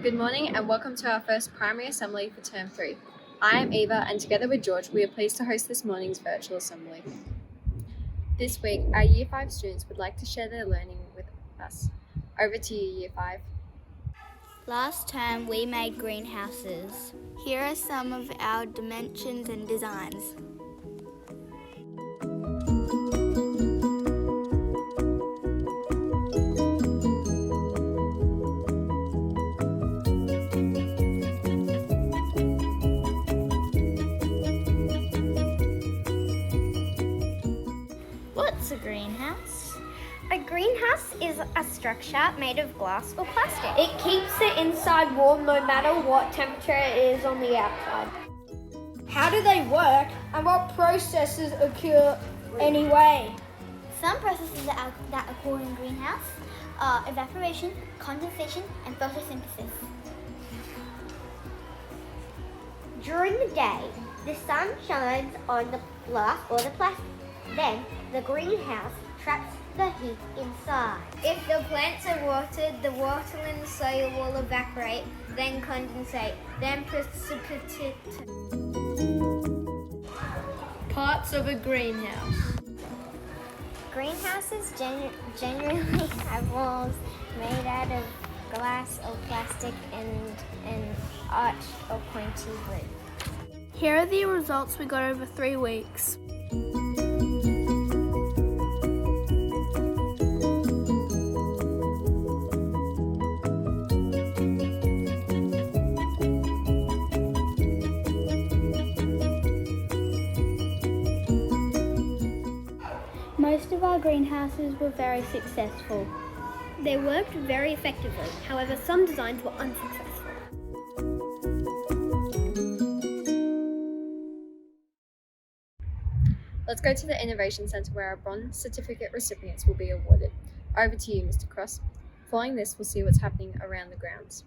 Good morning and welcome to our first primary assembly for Term 3. I am Eva and together with George we are pleased to host this morning's virtual assembly. This week our Year 5 students would like to share their learning with us. Over to you, Year 5. Last term we made greenhouses. Here are some of our dimensions and designs. What's a greenhouse? A greenhouse is a structure made of glass or plastic. It keeps the inside warm no matter what temperature it is on the outside. How do they work and what processes occur anyway? Some processes that occur in greenhouse are evaporation, condensation, and photosynthesis. During the day, the sun shines on the glass or the plastic. Then the greenhouse traps the heat inside. If the plants are watered, the water in the soil will evaporate, then condensate, then precipitate. Parts of a greenhouse. Greenhouses generally have walls made out of glass or plastic and an arched or pointy roof. Here are the results we got over 3 weeks. Most of our greenhouses were very successful. They worked very effectively, however some designs were unsuccessful. Let's go to the Innovation Centre where our bronze certificate recipients will be awarded. Over to you, Mr. Cross. Following this, we'll see what's happening around the grounds.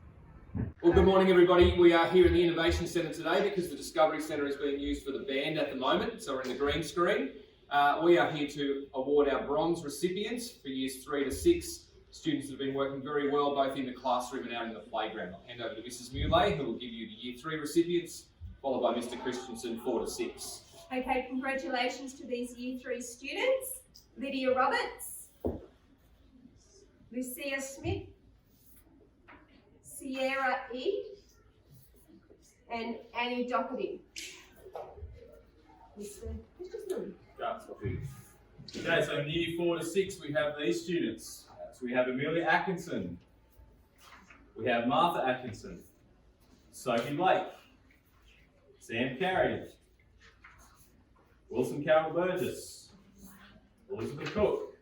Well, good morning everybody. We are here in the Innovation Centre today because the Discovery Centre is being used for the band at the moment, so we're in the green screen. We are here to award our bronze recipients for years 3 to 6. Students that have been working very well both in the classroom and out in the playground. I'll hand over to Mrs. Muley who will give you the year 3 recipients, followed by Mr. Christensen 4 to 6. Okay, congratulations to these year 3 students. Lydia Roberts, Lucia Smith, Sierra E, and Annie Doherty. Mr. Christensen. Okay, so in year 4 to 6 we have these students. So we have Amelia Atkinson, we have Martha Atkinson, Sophie Blake, Sam Carrigan, Wilson Carroll Burgess, Elizabeth Cook,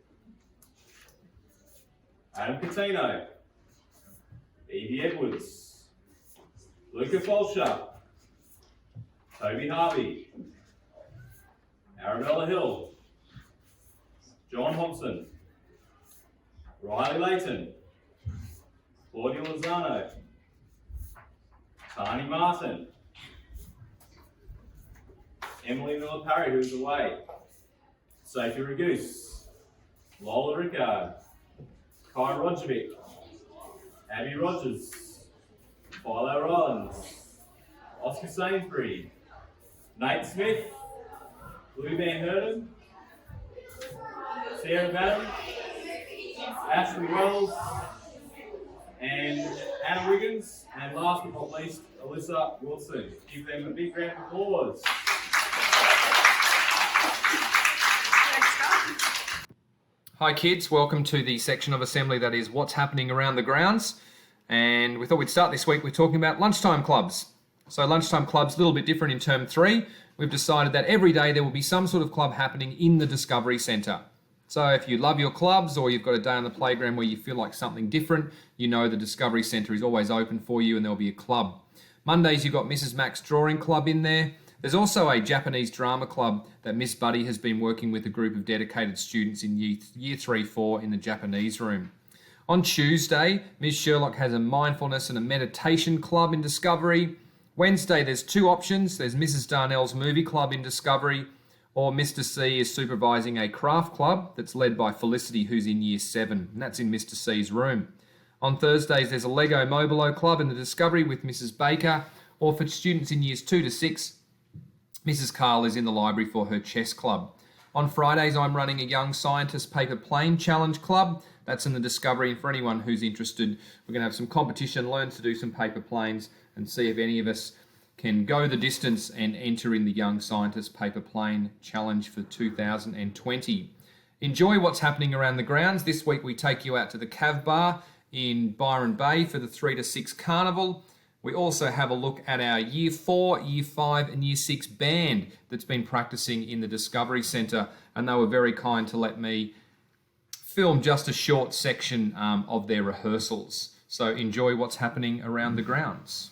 Adam Catino, Evie Edwards, Luca Fulcher, Toby Harvey, Arabella Hill, John Hobson, Riley Layton, Claudia Lozano, Tani Martin, Emily Miller Parry, who's away, Sophie Ragoose, Lola Rickard, Kai Rodjovic, Abby Rogers, Philo Rollins, Oscar Sainsbury, Nate Smith, Lou Van Herden, Sarah Bannon, Ashley Wells, and Anna Wiggins, and last but not least, Alyssa Wilson. Give them a big round of applause. Hi kids, welcome to the section of assembly that is what's happening around the grounds. And we thought we'd start this week with talking about lunchtime clubs. So lunchtime clubs, a little bit different in term 3. We've decided that every day there will be some sort of club happening in the Discovery Centre. So if you love your clubs or you've got a day on the playground where you feel like something different, you know the Discovery Centre is always open for you and there'll be a club. Mondays you've got Mrs. Mack's Drawing Club in there. There's also a Japanese drama club that Miss Buddy has been working with a group of dedicated students in year 3-4 in the Japanese room. On Tuesday, Ms. Sherlock has a mindfulness and a meditation club in Discovery. Wednesday, there's 2 options. There's Mrs. Darnell's movie club in Discovery, or Mr. C is supervising a craft club that's led by Felicity, who's in year 7, and that's in Mr. C's room. On Thursdays, there's a Lego Mobilo Club in the Discovery with Mrs. Baker, or for students in years 2 to 6, Mrs. Carl is in the library for her chess club. On Fridays, I'm running a Young Scientist Paper Plane Challenge Club. That's in the Discovery, and for anyone who's interested, we're going to have some competition, learn to do some paper planes, and see if any of us can go the distance and enter in the Young Scientist Paper Plane Challenge for 2020. Enjoy what's happening around the grounds. This week we take you out to the Cav Bar in Byron Bay for the 3 to 6 Carnival. We also have a look at our Year 4, Year 5 and Year 6 band that's been practicing in the Discovery Centre, and they were very kind to let me film just a short section of their rehearsals. So enjoy what's happening around the grounds.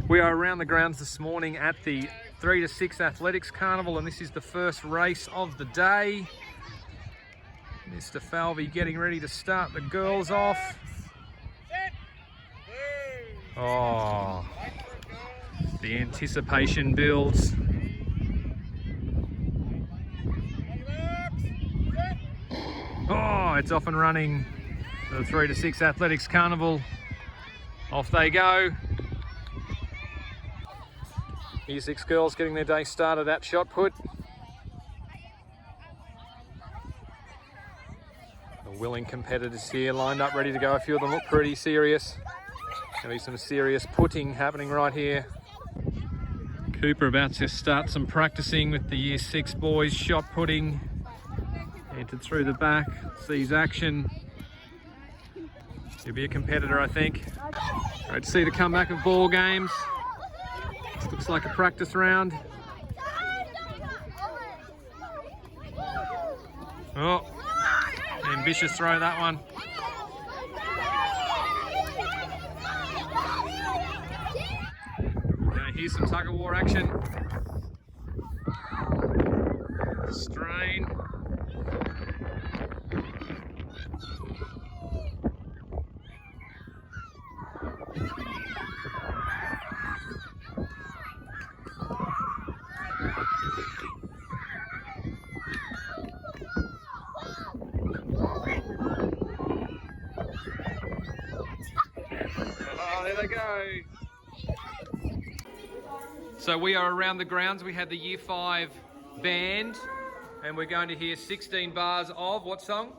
We are around the grounds this morning at the 3 to 6 Athletics Carnival, and this is the first race of the day. Mr. Falvey getting ready to start the girls off. Oh, the anticipation builds. Oh, it's off and running. The 3 to 6 Athletics Carnival. Off they go. Year 6 girls getting their day started at shot put. The willing competitors here lined up, ready to go. A few of them look pretty serious. Going to be some serious putting happening right here. Cooper about to start some practicing with the Year 6 boys. Shot putting. Entered through the back. Sees action. He'll be a competitor, I think. Great to see the comeback of ball games. This looks like a practice round. Oh, ambitious throw, that one. Now here's some tug of war action. Strain. Oh, there they go. So we are around the grounds. We had the Year 5 band, and we're going to hear 16 bars of what song?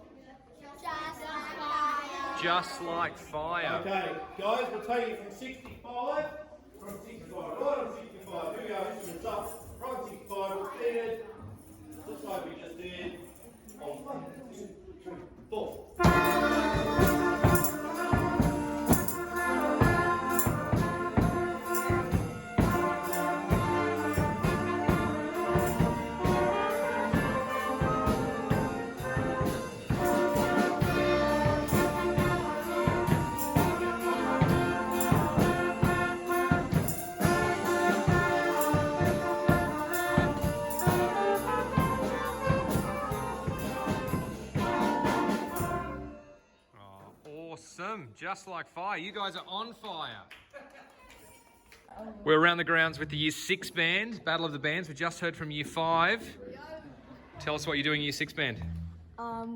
Just Like Fire. Okay, guys, we'll take it from 65. From 65, right on 65. Here we go, instruments up. Right on 65, we'll stand. Just like we just did. On 1, 2, 3, 4. Awesome. Just like fire. You guys are on fire. We're around the grounds with the Year 6 band, Battle of the Bands. We just heard from Year 5. Tell us what you're doing, Year 6 band.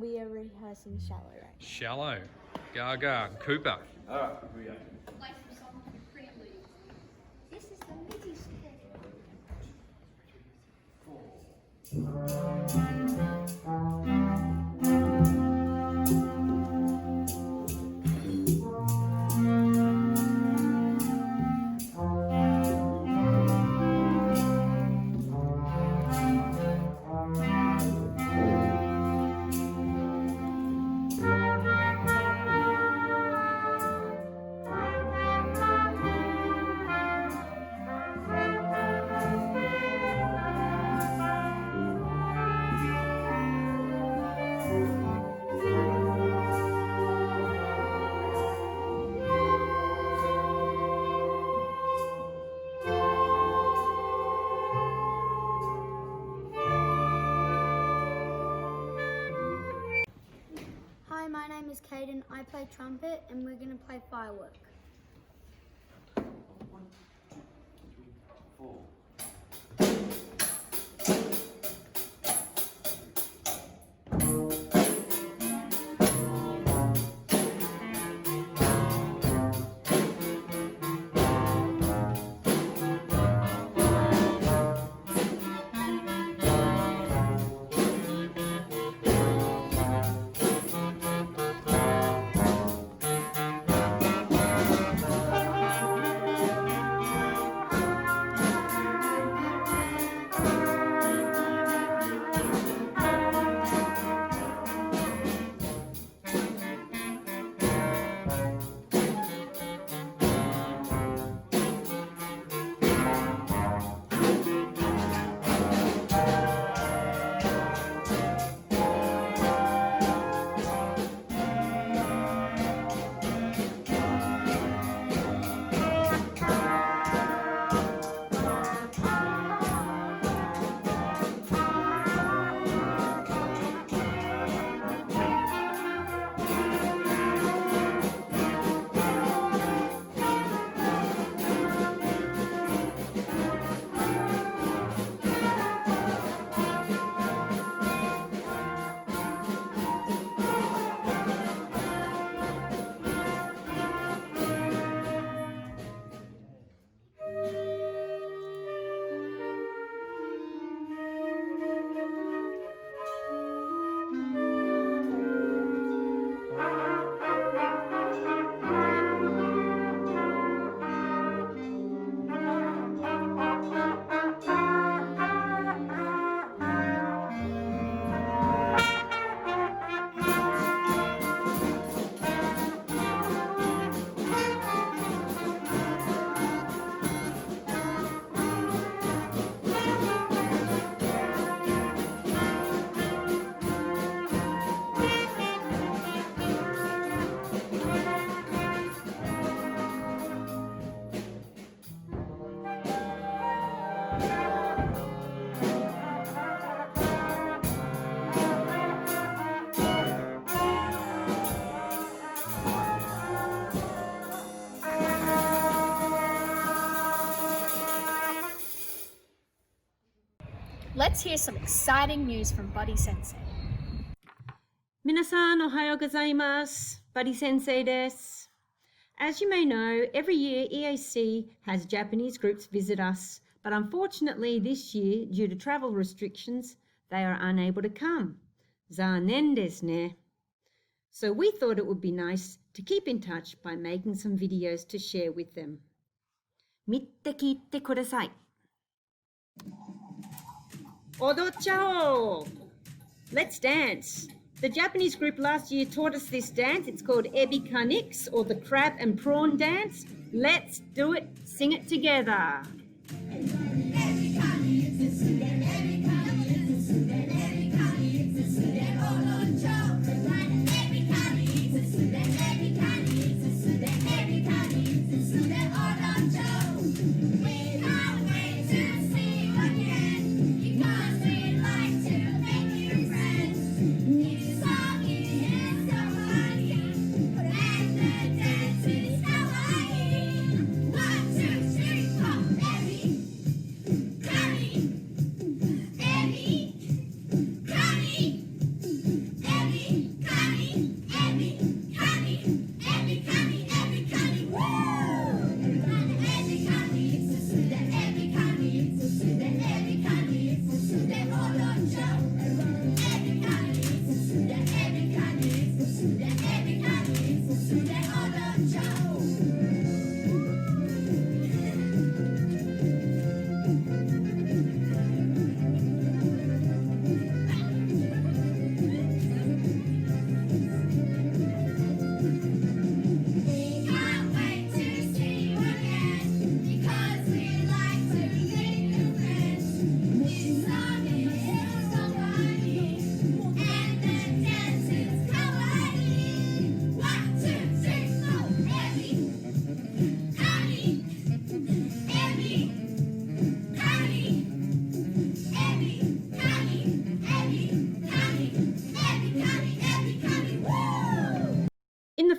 We are rehearsing Shallow right now. Shallow. Gaga. Cooper. All right, here we go. This is the MIDI stick. Hi, my name is Caden. I play trumpet and we're going to play Firework. Let's hear some exciting news from Buddy Sensei. 皆さんおはようございます。Buddy Sensei です。As you may know, every year EAC has Japanese groups visit us, but unfortunately this year, due to travel restrictions, they are unable to come. 残念ですね。So we thought it would be nice to keep in touch by making some videos to share with them. 見て聞いてください。踊っちゃおう! Let's dance. The Japanese group last year taught us this dance. It's called Ebi Kanix, or the crab and prawn dance. Let's do it. Sing it together.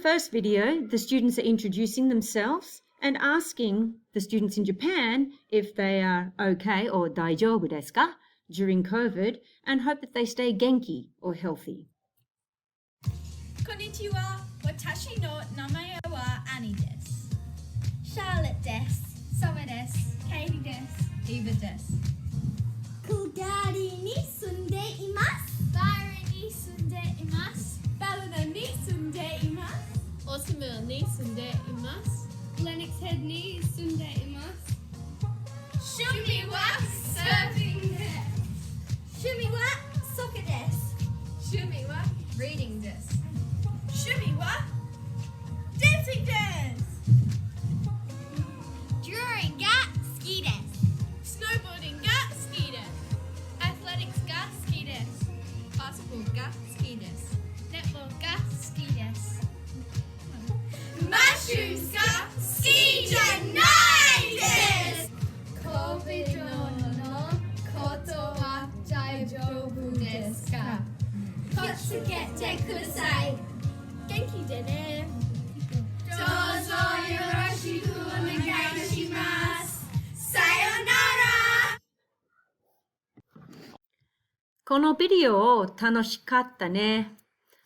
first video, the students are introducing themselves and asking the students in Japan if they are okay or 大丈夫ですか during COVID and hope that they stay genki or healthy. こんにちは。私の名前はアニです。シャーロットです。サメです。ケイリーです。イヴです。クガリに住んでいます。バールに住んでいます。バルダに住んでいます。オスムルに住んでいます。レニックスヘッドに住んでいます。趣味はサーフィンです。趣味はソッカーです。趣味は reading です。趣味は dancing です。Drawing が好きです。Snowboarding が好きです。Athletics が好きです。Basketball が好きです。Netball が好きです。Mushrooms が好きじゃないです。COVID のことは大丈夫ですか？気をつけてください。元気でね。どうぞよろしくお願いします。さよなら。このビデオ楽しかったね。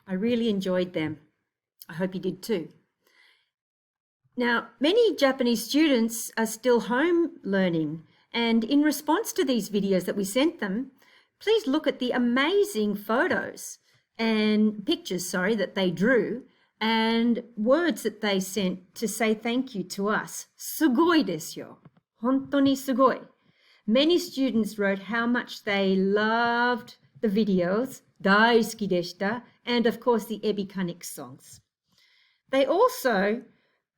I really enjoyed them. I hope you did too. Now, many Japanese students are still home learning, and in response to these videos that we sent them, please look at the amazing photos and pictures, that they drew and words that they sent to say thank you to us. Sugoi desu yo. Hontoni sugoi. Many students wrote how much they loved the videos, daisuki deshita, and of course the Ebikanik songs. They also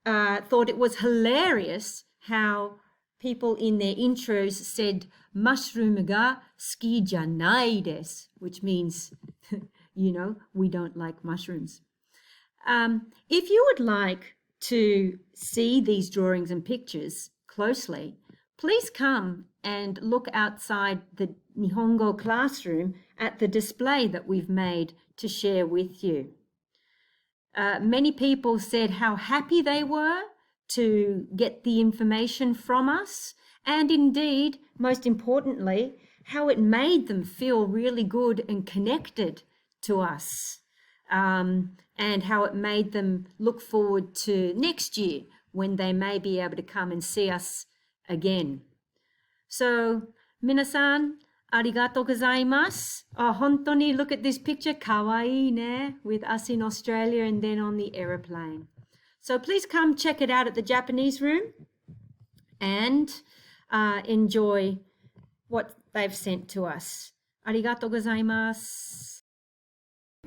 thought it was hilarious how people in their intros said mushroom ga suki janai desu, which means, we don't like mushrooms. If you would like to see these drawings and pictures closely, please come and look outside the Nihongo classroom at the display that we've made to share with you. Many people said how happy they were to get the information from us, and indeed, most importantly, how it made them feel really good and connected to us, and how it made them look forward to next year when they may be able to come and see us again. So, minasan, arigatou gozaimasu. Oh, hontoni, look at this picture, kawaii ne, with us in Australia and then on the aeroplane. So please come check it out at the Japanese room and enjoy what they've sent to us. Arigatou gozaimasu.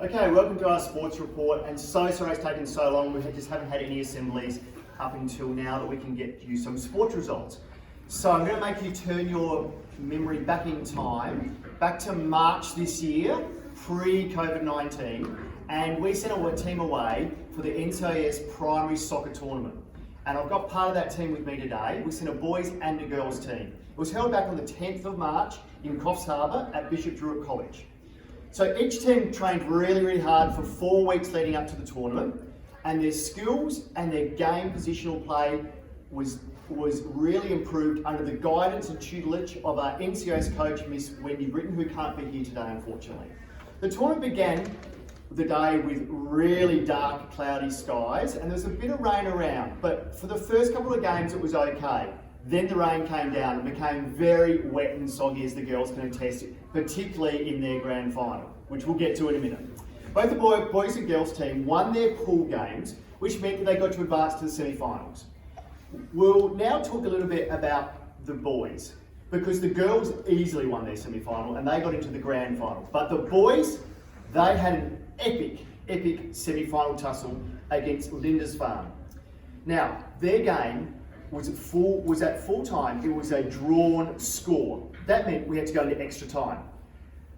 Okay, welcome to our sports report, and so sorry it's taken so long. We just haven't had any assemblies up until now that we can get you some sports results. So I'm going to make you turn your memory back in time, back to March this year, pre-COVID-19, and we sent our team away for the NCIS primary soccer tournament. And I've got part of that team with me today. We sent a boys and a girls team. It was held back on the 10th of March in Coffs Harbour at Bishop Druitt College. So each team trained really, really hard for 4 weeks leading up to the tournament, and their skills and their game positional play was really improved under the guidance and tutelage of our NCIS coach, Miss Wendy Britton, who can't be here today, unfortunately. The tournament began the day with really dark, cloudy skies, and there was a bit of rain around, but for the first couple of games it was okay. Then the rain came down and became very wet and soggy, as the girls can attest, particularly in their grand final, which we'll get to in a minute. Both the boys and girls team won their pool games, which meant that they got to advance to the semi-finals. We'll now talk a little bit about the boys, because the girls easily won their semi-final and they got into the grand final. But the boys, they had an epic semi-final tussle against Lindisfarne. Now, their game was at full time. It was a drawn score. That meant we had to go into extra time.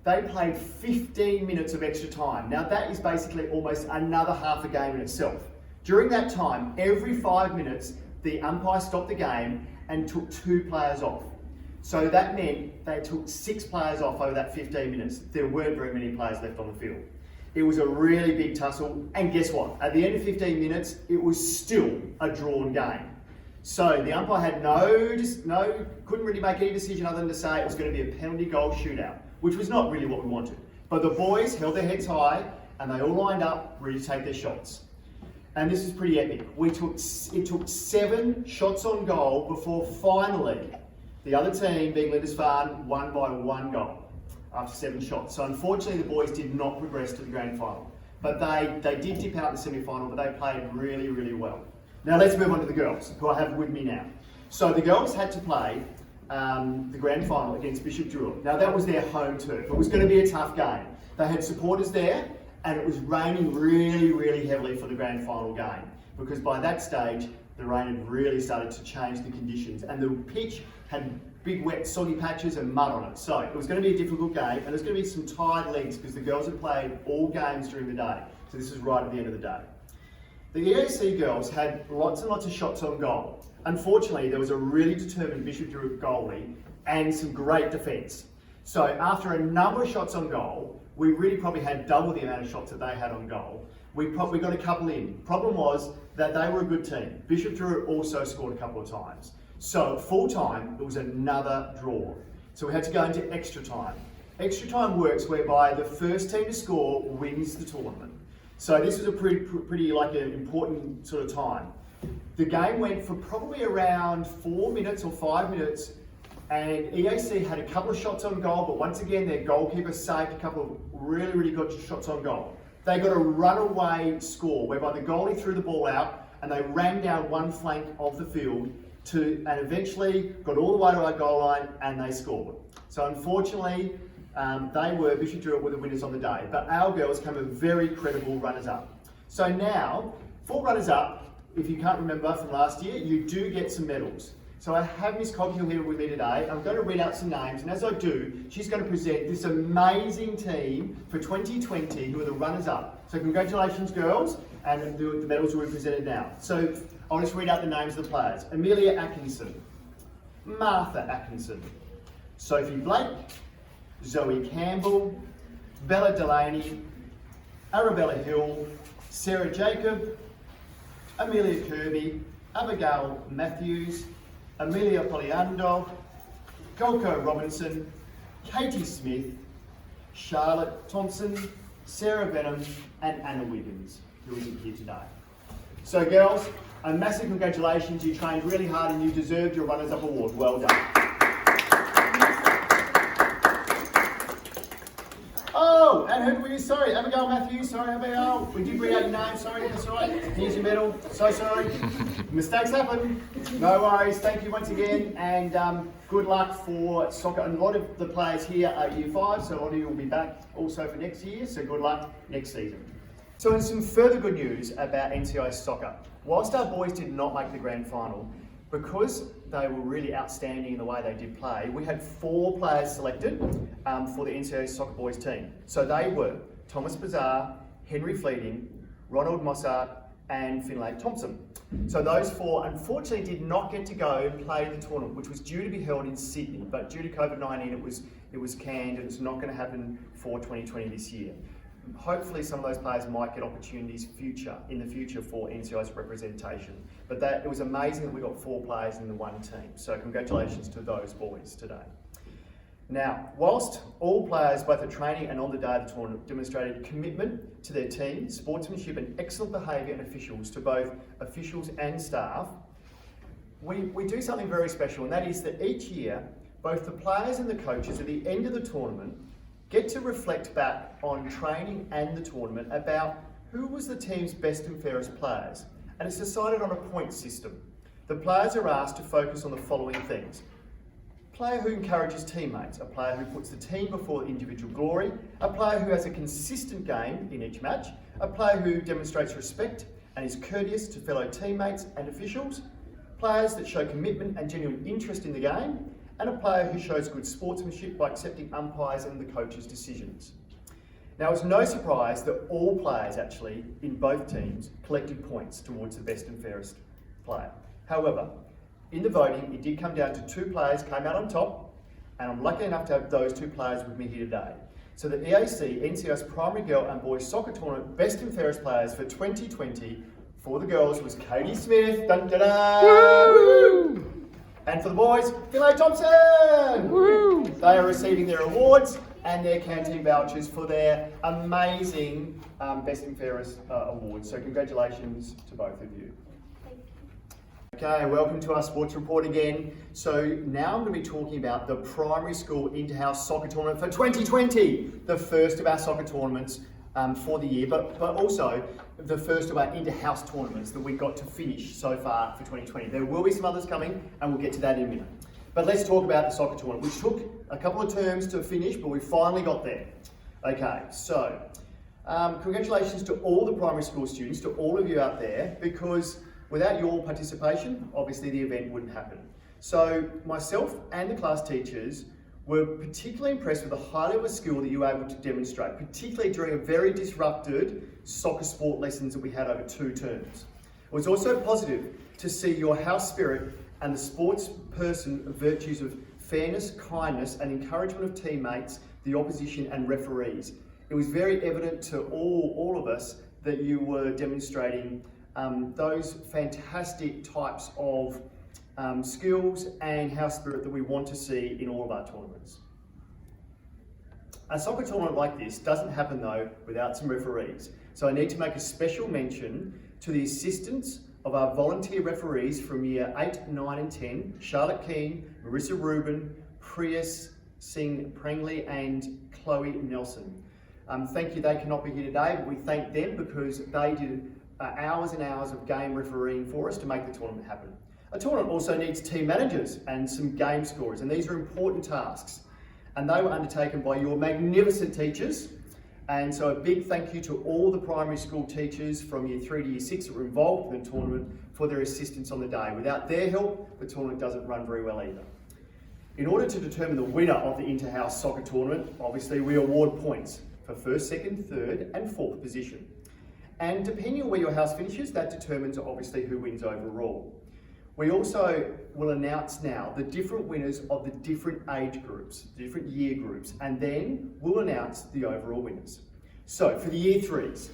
They played 15 minutes of extra time. Now that is basically almost another half a game in itself. During that time, every 5 minutes, the umpire stopped the game and took 2 players off. So that meant they took 6 players off over that 15 minutes. There weren't very many players left on the field. It was a really big tussle, and guess what? At the end of 15 minutes, it was still a drawn game. So the umpire had couldn't really make any decision other than to say it was going to be a penalty goal shootout, which was not really what we wanted. But the boys held their heads high, and they all lined up, ready to take their shots. And this is pretty epic. It took 7 shots on goal before finally the other team, being Lindisfarne, won by 1 goal after 7 shots. So unfortunately, the boys did not progress to the grand final. But they did dip out in the semi-final, but they played really, really well. Now let's move on to the girls, who I have with me now. So the girls had to play the grand final against Bishop Druitt. Now that was their home turf. It was going to be a tough game. They had supporters there, and it was raining really, really heavily for the grand final game, because by that stage, the rain had really started to change the conditions, and the pitch had big wet soggy patches and mud on it. So it was going to be a difficult game, and there's going to be some tired legs because the girls had played all games during the day. So this is right at the end of the day. The EAC girls had lots and lots of shots on goal. Unfortunately, there was a really determined Bishop Druitt goalie and some great defence. So after a number of shots on goal, we really probably had double the amount of shots that they had on goal. We got a couple in. Problem was that they were a good team. Bishop Druitt also scored a couple of times. So at full time, it was another draw. So we had to go into extra time. Extra time works whereby the first team to score wins the tournament. So this was a pretty like an important sort of time. The game went for probably around 4 minutes or 5 minutes, and EAC had a couple of shots on goal, but once again their goalkeeper saved a couple of really, really good shots on goal. They got a runaway score whereby the goalie threw the ball out and they ran down one flank of the field and eventually got all the way to our goal line and they scored. So unfortunately, Bishop Druitt were the winners on the day, but our girls came a very credible runners-up. So now, for runners-up, if you can't remember from last year, you do get some medals. So I have Miss Coghill here with me today. I'm going to read out some names, and as I do, she's going to present this amazing team for 2020 who are the runners-up. So congratulations, girls, and the medals will be presented now. So I'll just read out the names of the players. Amelia Atkinson, Martha Atkinson, Sophie Blake, Zoe Campbell, Bella Delaney, Arabella Hill, Sarah Jacob, Amelia Kirby, Abigail Matthews, Amelia Poliando, Golko Robinson, Katie Smith, Charlotte Thompson, Sarah Benham, and Anna Wiggins, who isn't here today. So girls, a massive congratulations. You trained really hard and you deserved your Runners Up Award. Well done. Oh, and who were you? Sorry, Abigail Matthews. Sorry, Abigail. We did read out your name. Sorry, that's right. Here's your medal. So sorry. Mistakes happen. No worries. Thank you once again, and good luck for soccer. And a lot of the players here are Year 5, so a lot of you will be back also for next year. So good luck next season. So in some further good news about NCI soccer, whilst our boys did not make the grand final, because they were really outstanding in the way they did play, we had 4 players selected for the NCAA Soccer Boys team. So they were Thomas Bazar, Henry Fleeting, Ronald Mossart, and Finlay Thompson. So those 4 unfortunately did not get to go and play the tournament, which was due to be held in Sydney, but due to COVID-19 it was canned and it's not going to happen for 2020 this year. Hopefully some of those players might get opportunities in the future for NCI's representation. But it was amazing that we got 4 players in the one team. So congratulations to those boys today. Now, whilst all players, both at training and on the day of the tournament, demonstrated commitment to their team, sportsmanship and excellent behaviour and officials to both officials and staff, we do something very special, and that is that each year, both the players and the coaches at the end of the tournament get to reflect back on training and the tournament about who was the team's best and fairest players. And it's decided on a point system. The players are asked to focus on the following things. A player who encourages teammates, a player who puts the team before individual glory, a player who has a consistent game in each match, a player who demonstrates respect and is courteous to fellow teammates and officials, players that show commitment and genuine interest in the game, and a player who shows good sportsmanship by accepting umpires and the coach's decisions. Now, it's no surprise that all players actually, in both teams, collected points towards the best and fairest player. However, in the voting, it did come down to 2 players came out on top, and I'm lucky enough to have those 2 players with me here today. So the EAC NCS Primary Girl and Boys Soccer Tournament Best and Fairest Players for 2020 for the girls was Katie Smith, dun, dun, dun. And for the boys, Philae Thompson. Woo. They are receiving their awards and their canteen vouchers for their amazing Best and Fairest awards. So congratulations to both of you. Okay, welcome to our sports report again. So now I'm going to be talking about the primary school inter-house soccer tournament for 2020, the first of our soccer tournaments for the year, but also the first of our inter-house tournaments that we got to finish so far for 2020. There will be some others coming, and we'll get to that in a minute. But let's talk about the soccer tournament, which took a couple of terms to finish, but we finally got there. Okay, so congratulations to all the primary school students, to all of you out there, because without your participation, obviously the event wouldn't happen. So myself and the class teachers were particularly impressed with the high level of skill that you were able to demonstrate, particularly during a very disrupted soccer sport lessons that we had over 2 terms. It was also positive to see your house spirit and the sports person virtues of fairness, kindness and encouragement of teammates, the opposition and referees. It was very evident to all of us that you were demonstrating those fantastic types of skills and house spirit that we want to see in all of our tournaments. A soccer tournament like this doesn't happen though without some referees. So I need to make a special mention to the assistance of our volunteer referees from year 8, 9 and 10, Charlotte Keane, Marissa Rubin, Prius Singh Prangley and Chloe Nelson. Thank you, they cannot be here today, but we thank them because they did hours and hours of game refereeing for us to make the tournament happen. A tournament also needs team managers and some game scorers, and these are important tasks. And they were undertaken by your magnificent teachers. And so a big thank you to all the primary school teachers from year 3 to year 6 that were involved in the tournament for their assistance on the day. Without their help, the tournament doesn't run very well either. In order to determine the winner of the inter-house soccer tournament, obviously we award points for 1st, 2nd, 3rd and 4th position. And depending on where your house finishes, that determines obviously who wins overall. We also will announce now the different winners of the different age groups, different year groups, and then we'll announce the overall winners. So for the year 3s,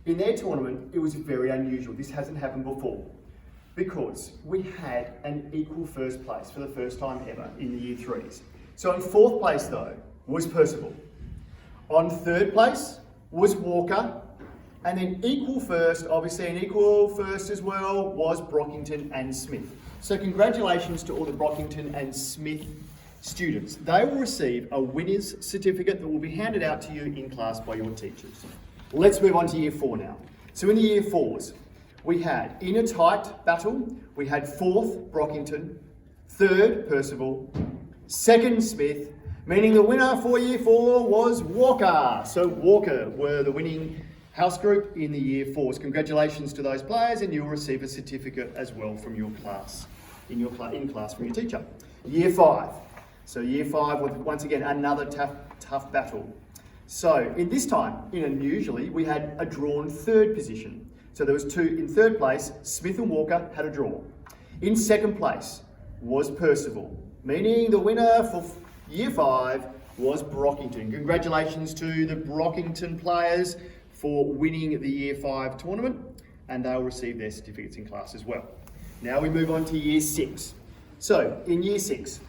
in their tournament, it was very unusual. This hasn't happened before because we had an equal first place for the first time ever in the year 3s. So in 4th place though was Percival. On 3rd place was Walker. And then equal first, obviously an equal first as well, was Brockington and Smith. So congratulations to all the Brockington and Smith students. They will receive a winner's certificate that will be handed out to you in class by your teachers. Let's move on to year 4 now. So in the year 4s, we had, in a tight battle, we had 4th Brockington, 3rd Percival, 2nd Smith, meaning the winner for year 4 was Walker. So Walker were the winning house group in the year 4s. Congratulations to those players, and you'll receive a certificate as well from your class, in class from your teacher. Year 5. So year 5 was once again another tough battle. So in this time, unusually, we had a drawn 3rd position. So there was 2 in 3rd place. Smith and Walker had a draw. In 2nd place was Percival, meaning the winner for year 5 was Brockington. Congratulations to the Brockington players for winning the year 5 tournament, and they'll receive their certificates in class as well. Now we move on to year 6. So in year 6,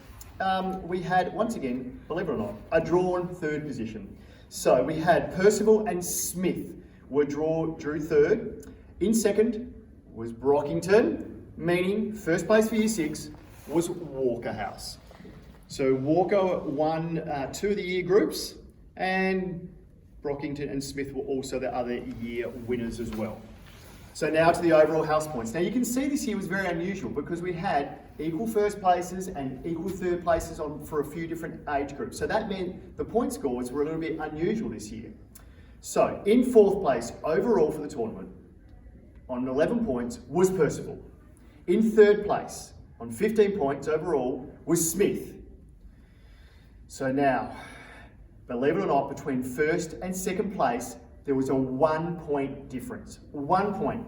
we had, once again, believe it or not, a drawn 3rd position. So we had Percival and Smith drew 3rd. In 2nd was Brockington, meaning 1st place for year 6 was Walker House. So Walker won 2 of the year groups, and Brockington and Smith were also the other year winners as well. So now to the overall house points. Now you can see this year was very unusual because we had equal 1st places and equal 3rd places for a few different age groups. So that meant the point scores were a little bit unusual this year. So in 4th place overall for the tournament, on 11 points, was Percival. In 3rd place, on 15 points overall, was Smith. So now, believe it or not, between 1st and 2nd place, there was a 1 point difference. 1 point,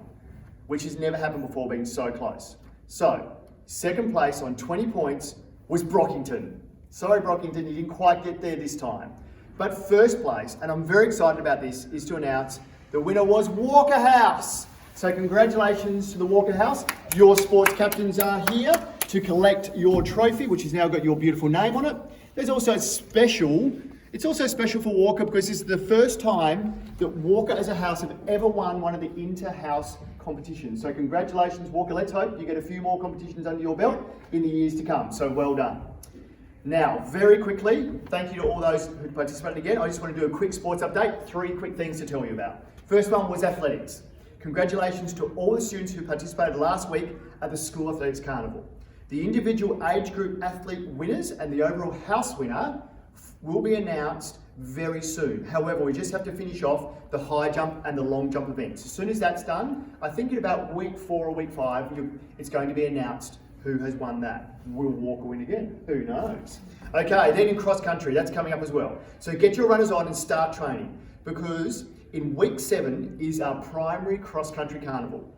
which has never happened before, being so close. So, 2nd place on 20 points was Brockington. Sorry, Brockington, you didn't quite get there this time. But first place, and I'm very excited about this, is to announce the winner was Walker House. So congratulations to the Walker House. Your sports captains are here to collect your trophy, which has now got your beautiful name on it. There's also it's also special for Walker because this is the first time that Walker as a house have ever won one of the inter-house competitions. So congratulations, Walker. Let's hope you get a few more competitions under your belt in the years to come. So well done. Now, very quickly, thank you to all those who participated again. I just want to do a quick sports update. 3 quick things to tell you about. First one was athletics. Congratulations to all the students who participated last week at the School Athletics Carnival. The individual age group athlete winners and the overall house winner will be announced very soon. However, we just have to finish off the high jump and the long jump events. As soon as that's done, I think in about week 4 or week 5, it's going to be announced who has won that. Will Walker win again? Who knows? Okay, then in cross country, that's coming up as well. So get your runners on and start training because in week 7 is our primary cross country carnival.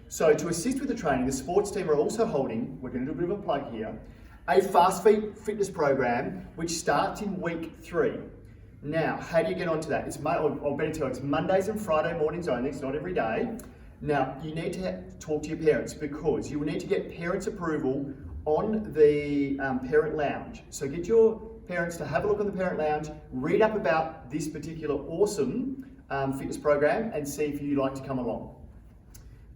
So to assist with the training, the sports team are also holding, we're going to do a bit of a plug here, a fast feet fitness program which starts in week 3. Now, how do you get onto that? I'll better tell you, it's Mondays and Friday mornings only, it's not every day. Now, you need to talk to your parents because you will need to get parents' approval on the parent lounge. So get your parents to have a look on the parent lounge, read up about this particular awesome fitness program and see if you'd like to come along.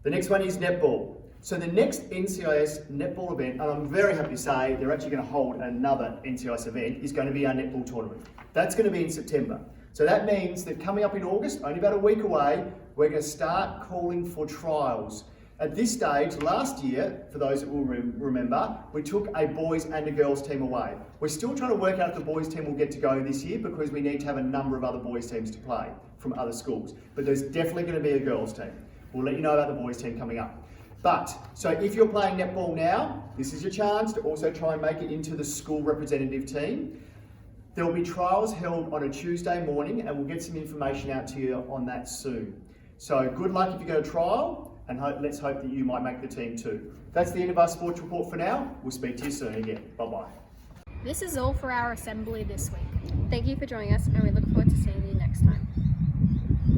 The next one is netball. So the next NCIS netball event, and I'm very happy to say they're actually going to hold another NCIS event, is going to be our netball tournament. That's going to be in September. So that means that coming up in August, only about a week away, we're going to start calling for trials. At this stage, last year, for those that will remember, we took a boys and a girls team away. We're still trying to work out if the boys team will get to go this year because we need to have a number of other boys teams to play from other schools. But there's definitely going to be a girls team. We'll let you know about the boys team coming up. But, so if you're playing netball now, this is your chance to also try and make it into the school representative team. There will be trials held on a Tuesday morning and we'll get some information out to you on that soon. So good luck if you go to trial and let's hope that you might make the team too. That's the end of our sports report for now. We'll speak to you soon again. Bye-bye. This is all for our assembly this week. Thank you for joining us and we look forward to